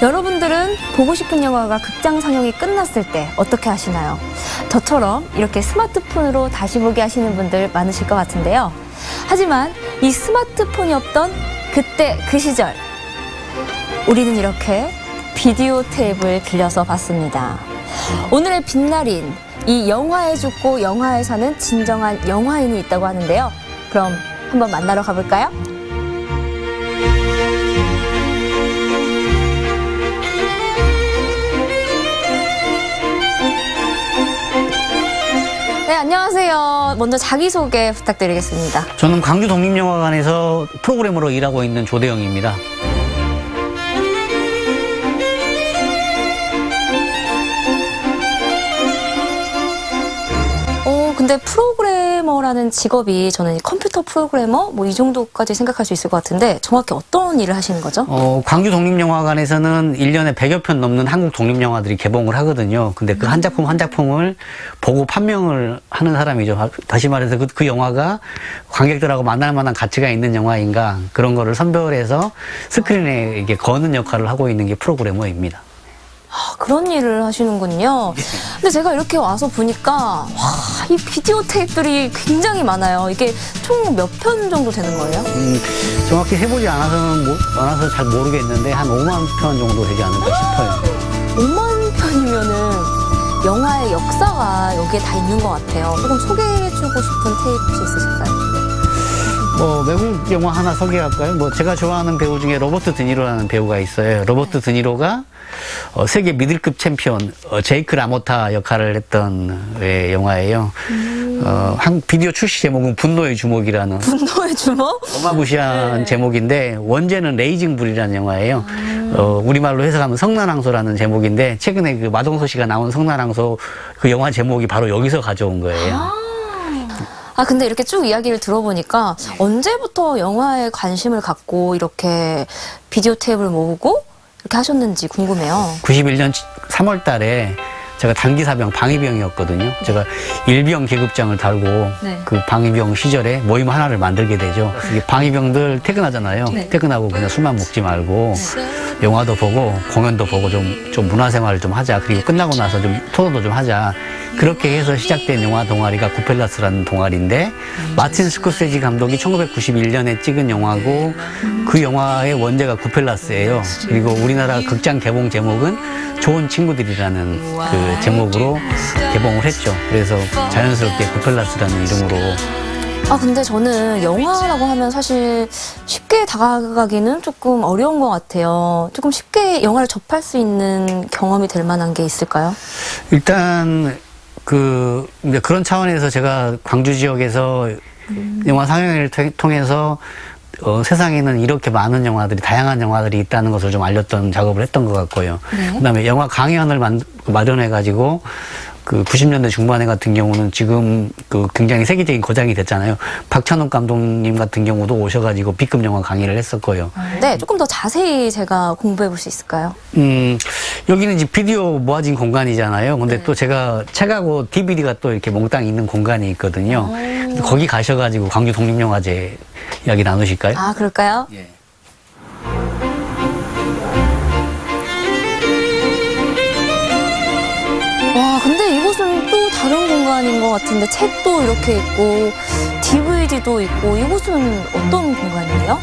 여러분들은 보고 싶은 영화가 극장 상영이 끝났을 때 어떻게 하시나요? 저처럼 이렇게 스마트폰으로 다시 보기 하시는 분들 많으실 것 같은데요. 하지만 이 스마트폰이 없던 그때 그 시절, 우리는 이렇게 비디오 테이프를 빌려서 봤습니다. 오늘의 빛날인 이 영화에 죽고 영화에 사는 진정한 영화인이 있다고 하는데요. 그럼 한번 만나러 가볼까요? 네, 안녕하세요. 먼저 자기소개 부탁드리겠습니다. 저는 광주 독립영화관에서 프로그래머로 일하고 있는 조대영입니다. 근데 프로그래머라는 직업이 저는 컴퓨터 프로그래머 뭐 이 정도까지 생각할 수 있을 것 같은데 정확히 어떤 일을 하시는 거죠? 광주 독립영화관에서는 1년에 100여 편 넘는 한국 독립영화들이 개봉을 하거든요. 근데 그 한 작품 한 작품을 보고 판명을 하는 사람이죠. 다시 말해서 그 영화가 관객들하고 만날 만한 가치가 있는 영화인가 그런 거를 선별해서 스크린에 이게 거는 역할을 하고 있는 게 프로그래머입니다. 그런 일을 하시는군요. 근데 제가 이렇게 와서 보니까 와, 이 비디오 테이프들이 굉장히 많아요. 이게 총 몇 편 정도 되는 거예요? 정확히 해보지 않아서 잘 모르겠는데 한 5만 편 정도 되지 않을까 싶어요. 5만 편이면은 영화의 역사가 여기에 다 있는 것 같아요. 조금 소개해주고 싶은 테이프 있으실까요? 외국 영화 하나 소개할까요? 제가 좋아하는 배우 중에 로버트 드니로라는 배우가 있어요. 로버트 드니로가 세계 미들급 챔피언 제이크 라모타 역할을 했던 영화예요. 한국 비디오 출시 제목은 분노의 주먹이라는. 분노의 주먹? 어마무시한 네. 제목인데 원제는 레이징 불이라는 영화예요. 우리말로 해석하면 성난항소라는 제목인데 최근에 그 마동석 씨가 나온 성난항소 그 영화 제목이 바로 여기서 가져온 거예요. 근데 이렇게 쭉 이야기를 들어보니까 언제부터 영화에 관심을 갖고 이렇게 비디오 테이프를 모으고 이렇게 하셨는지 궁금해요. 91년 3월 달에 제가 단기사병 방위병이었거든요. 제가 일병 계급장을 달고 네. 그 방위병 시절에 모임 하나를 만들게 되죠. 이게 방위병들 퇴근하잖아요. 네. 퇴근하고 그냥 술만 먹지 말고 네. 영화도 보고 공연도 보고 좀 문화생활을 좀 하자. 그리고 끝나고 나서 좀 토론도 좀 하자. 그렇게 해서 시작된 영화 동아리가 구펠라스라는 동아리인데 마틴 스코세지 감독이 1991년에 찍은 영화고 그 영화의 원제가 구펠라스예요. 그리고 우리나라 극장 개봉 제목은 좋은 친구들이라는 그 제목으로 개봉을 했죠. 그래서 자연스럽게 구펠라스라는 이름으로. 근데 저는 영화라고 하면 사실 쉽게 다가가기는 조금 어려운 것 같아요. 조금 쉽게 영화를 접할 수 있는 경험이 될 만한 게 있을까요? 일단 이제 그런 차원에서 제가 광주 지역에서 영화 상영회를 통해서 세상에는 이렇게 많은 영화들이, 다양한 영화들이 있다는 것을 좀 알렸던 작업을 했던 것 같고요. 네. 그다음에 영화 강연을 마련해가지고 90년대 중반에 같은 경우는 지금 굉장히 세계적인 거장이 됐잖아요. 박찬욱 감독님 같은 경우도 오셔가지고 B급 영화 강의를 했었고요. 네, 조금 더 자세히 제가 공부해 볼 수 있을까요? 여기는 이제 비디오 모아진 공간이잖아요. 근데 네. 또 제가 책하고 DVD가 또 이렇게 몽땅 있는 공간이 있거든요. 거기 가셔가지고 광주 독립영화제 이야기 나누실까요? 그럴까요? 예. 와, 근데 이곳은 또 다른 공간인 것 같은데 책도 이렇게 있고 DVD도 있고 이곳은 어떤 공간이에요?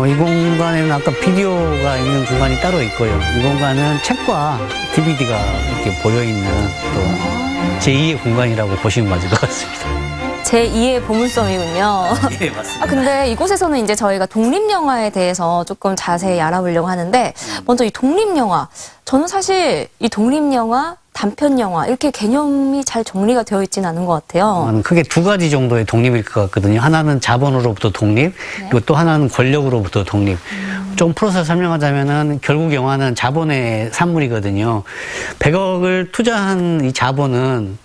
이 공간에는 아까 비디오가 있는 공간이 따로 있고요. 이 공간은 책과 DVD가 이렇게 보여있는 또 제2의 공간이라고 보시면 맞을 것 같습니다. 제2의 보물섬이군요. 예, 맞습니다. 근데 이곳에서는 이제 저희가 독립영화에 대해서 조금 자세히 알아보려고 하는데 먼저 이 독립영화, 저는 사실 이 독립영화, 단편영화 이렇게 개념이 잘 정리가 되어 있지는 않은 것 같아요. 크게 두 가지 정도의 독립일 것 같거든요. 하나는 자본으로부터 독립, 네. 그리고 또 하나는 권력으로부터 독립. 좀 풀어서 설명하자면은 결국 영화는 자본의 산물이거든요. 100억을 투자한 이 자본은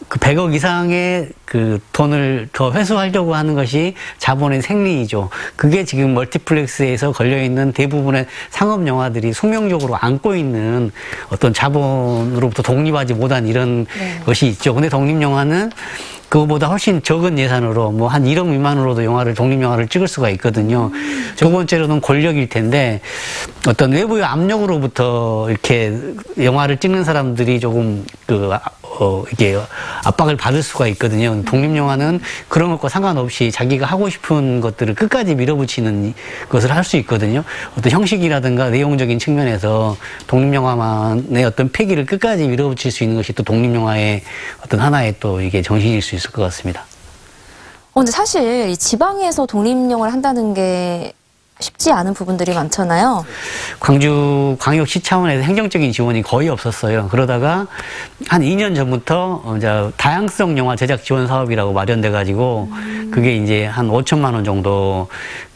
그 100억 이상의 그 돈을 더 회수하려고 하는 것이 자본의 생리이죠. 그게 지금 멀티플렉스에서 걸려있는 대부분의 상업 영화들이 숙명적으로 안고 있는 어떤 자본으로부터 독립하지 못한 이런 네. 것이 있죠. 근데 독립영화는 그거보다 훨씬 적은 예산으로 뭐 한 1억 미만으로도 독립영화를 찍을 수가 있거든요. 두 번째로는 권력일 텐데 어떤 외부의 압력으로부터 이렇게 영화를 찍는 사람들이 조금 이게 압박을 받을 수가 있거든요. 독립영화는 그런 것과 상관없이 자기가 하고 싶은 것들을 끝까지 밀어붙이는 것을 할 수 있거든요. 어떤 형식이라든가 내용적인 측면에서 독립영화만의 어떤 패기를 끝까지 밀어붙일 수 있는 것이 또 독립영화의 어떤 하나의 또 이게 정신일 수 있을 것 같습니다. 근데 사실 이 지방에서 독립영화를 한다는 게 쉽지 않은 부분들이 많잖아요. 광주 광역시 차원에서 행정적인 지원이 거의 없었어요. 그러다가 한 2년 전부터 이제 다양성 영화 제작 지원 사업이라고 마련돼 가지고 그게 이제 한 5천만 원 정도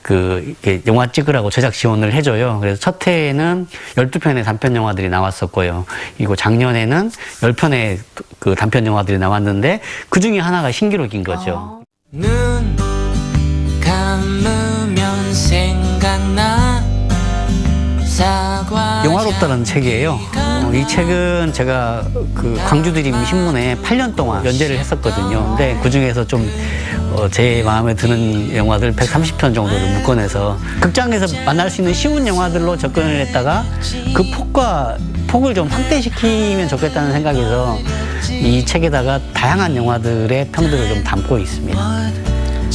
이렇게 영화 찍으라고 제작 지원을 해줘요. 그래서 첫 해에는 12편의 단편 영화들이 나왔었고요. 그리고 작년에는 10편의 그 단편 영화들이 나왔는데 그 중에 하나가 신기록인 거죠. 눈 감으면 생각나 사과 영화롭다는 책이에요. 이 책은 제가 그 광주드림 신문에 8년 동안 연재를 했었거든요. 근데 그 중에서 좀 제 마음에 드는 영화들 130편 정도를 묶어내서 극장에서 만날 수 있는 쉬운 영화들로 접근을 했다가 그 폭을 좀 확대시키면 좋겠다는 생각에서 이 책에다가 다양한 영화들의 평들을 좀 담고 있습니다.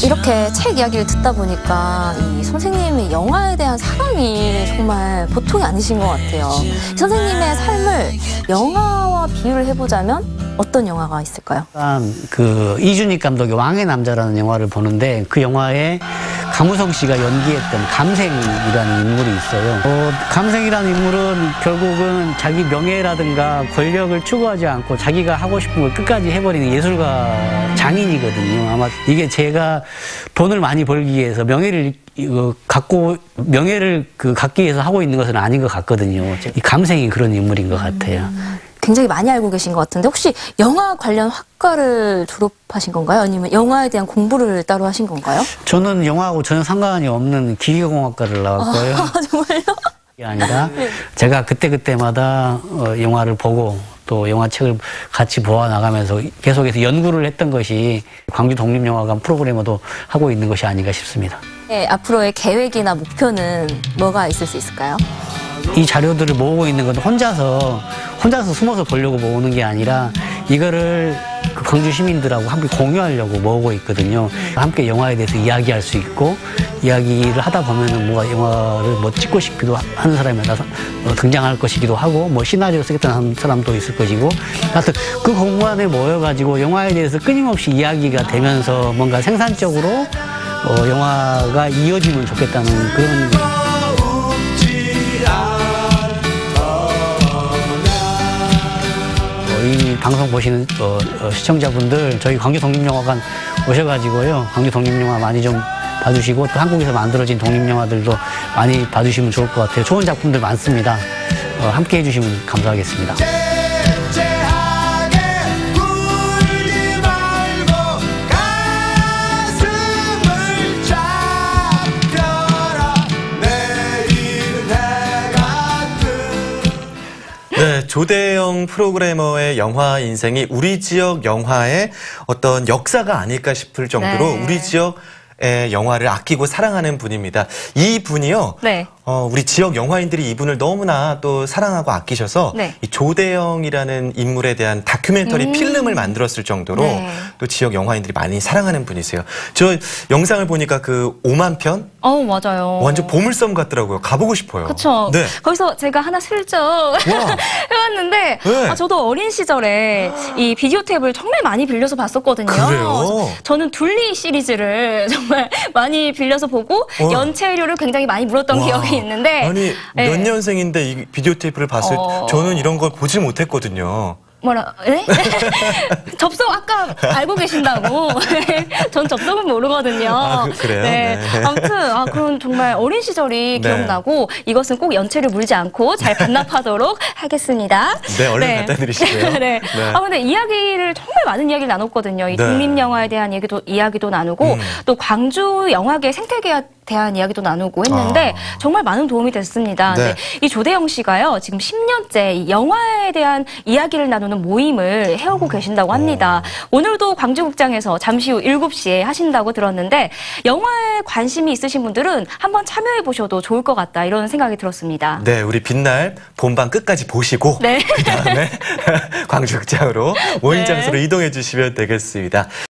이렇게 책 이야기를 듣다 보니까 이 선생님의 영화에 대한 사랑이 정말 보통이 아니신 것 같아요. 선생님의 삶을 영화와 비유를 해보자면 어떤 영화가 있을까요? 그 이준익 감독의 왕의 남자라는 영화를 보는데 그 영화에 강무성 씨가 연기했던 감생이라는 인물이 있어요. 감생이라는 인물은 결국은 자기 명예라든가 권력을 추구하지 않고 자기가 하고 싶은 걸 끝까지 해버리는 예술가 장인이거든요. 아마 이게 제가 돈을 많이 벌기 위해서 명예를 갖기 위해서 하고 있는 것은 아닌 것 같거든요. 이 감생이 그런 인물인 것 같아요. 굉장히 많이 알고 계신 것 같은데 혹시 영화 관련 학과를 졸업하신 건가요? 아니면 영화에 대한 공부를 따로 하신 건가요? 저는 영화하고 전혀 상관이 없는 기계공학과를 나왔고요. 정말요? 그게 아니라 제가 그때마다 영화를 보고 또 영화책을 같이 보아 나가면서 계속해서 연구를 했던 것이 광주 독립영화관 프로그래머도 하고 있는 것이 아닌가 싶습니다. 네, 앞으로의 계획이나 목표는 뭐가 있을 수 있을까요? 이 자료들을 모으고 있는 건 혼자서 숨어서 보려고 모으는 게 아니라 이거를 그 광주 시민들하고 함께 공유하려고 모으고 있거든요. 함께 영화에 대해서 이야기할 수 있고 이야기를 하다 보면은 영화를 찍고 싶기도 하는 사람이 등장할 것이기도 하고 시나리오 쓰겠다는 사람도 있을 것이고 하여튼 그 공간에 모여가지고 영화에 대해서 끊임없이 이야기가 되면서 뭔가 생산적으로 영화가 이어지면 좋겠다는 그런 이 방송 보시는 시청자분들 저희 광주 독립영화관 오셔가지고요 광주 독립영화 많이 좀 봐주시고 또 한국에서 만들어진 독립영화들도 많이 봐주시면 좋을 것 같아요. 좋은 작품들 많습니다. 함께 해주시면 감사하겠습니다. 네, 조대영 프로그래머의 영화 인생이 우리 지역 영화의 어떤 역사가 아닐까 싶을 정도로 우리 지역의 영화를 아끼고 사랑하는 분입니다. 이 분이요. 네. 우리 지역 영화인들이 이분을 너무나 또 사랑하고 아끼셔서 이 조대영이라는 인물에 대한 다큐멘터리 필름을 만들었을 정도로 또 지역 영화인들이 많이 사랑하는 분이세요. 저 영상을 보니까 그 5만 편? 맞아요. 완전 보물섬 같더라고요. 가보고 싶어요. 그렇죠. 네. 거기서 제가 하나 슬쩍 해왔는데 저도 어린 시절에 이 비디오 탭을 정말 많이 빌려서 봤었거든요. 그래요? 저는 둘리 시리즈를 정말 많이 빌려서 보고 연체료를 굉장히 많이 물었던 기억이 있는데 아니 몇 년생인데 이 비디오 테이프를 봤을 때 저는 이런 걸 보지 못했거든요. 네? 접속 아까 알고 계신다고. 전 접속은 모르거든요. 그래요? 네. 아무튼 그런 정말 어린 시절이 기억나고 이것은 꼭 연체를 물지 않고 잘 반납하도록 하겠습니다. 네, 얼른 갖다 드리시고요. 네. 근데 이야기를 정말 많은 이야기를 나눴거든요. 이 독립영화에 대한 이야기도 나누고 또 광주 영화계 생태계에 대한 이야기도 나누고 했는데 정말 많은 도움이 됐습니다. 이 조대영 씨가요 지금 10년째 이 영화에 대한 이야기를 나누는 나누는 모임을 해오고 계신다고 합니다. 오늘도 광주극장에서 잠시 후 7시에 하신다고 들었는데 영화에 관심이 있으신 분들은 한번 참여해 보셔도 좋을 것 같다 이런 생각이 들었습니다. 네, 우리 빛날 본방 끝까지 보시고 네. 그다음에 광주극장으로 모임 장소로 이동해 주시면 되겠습니다.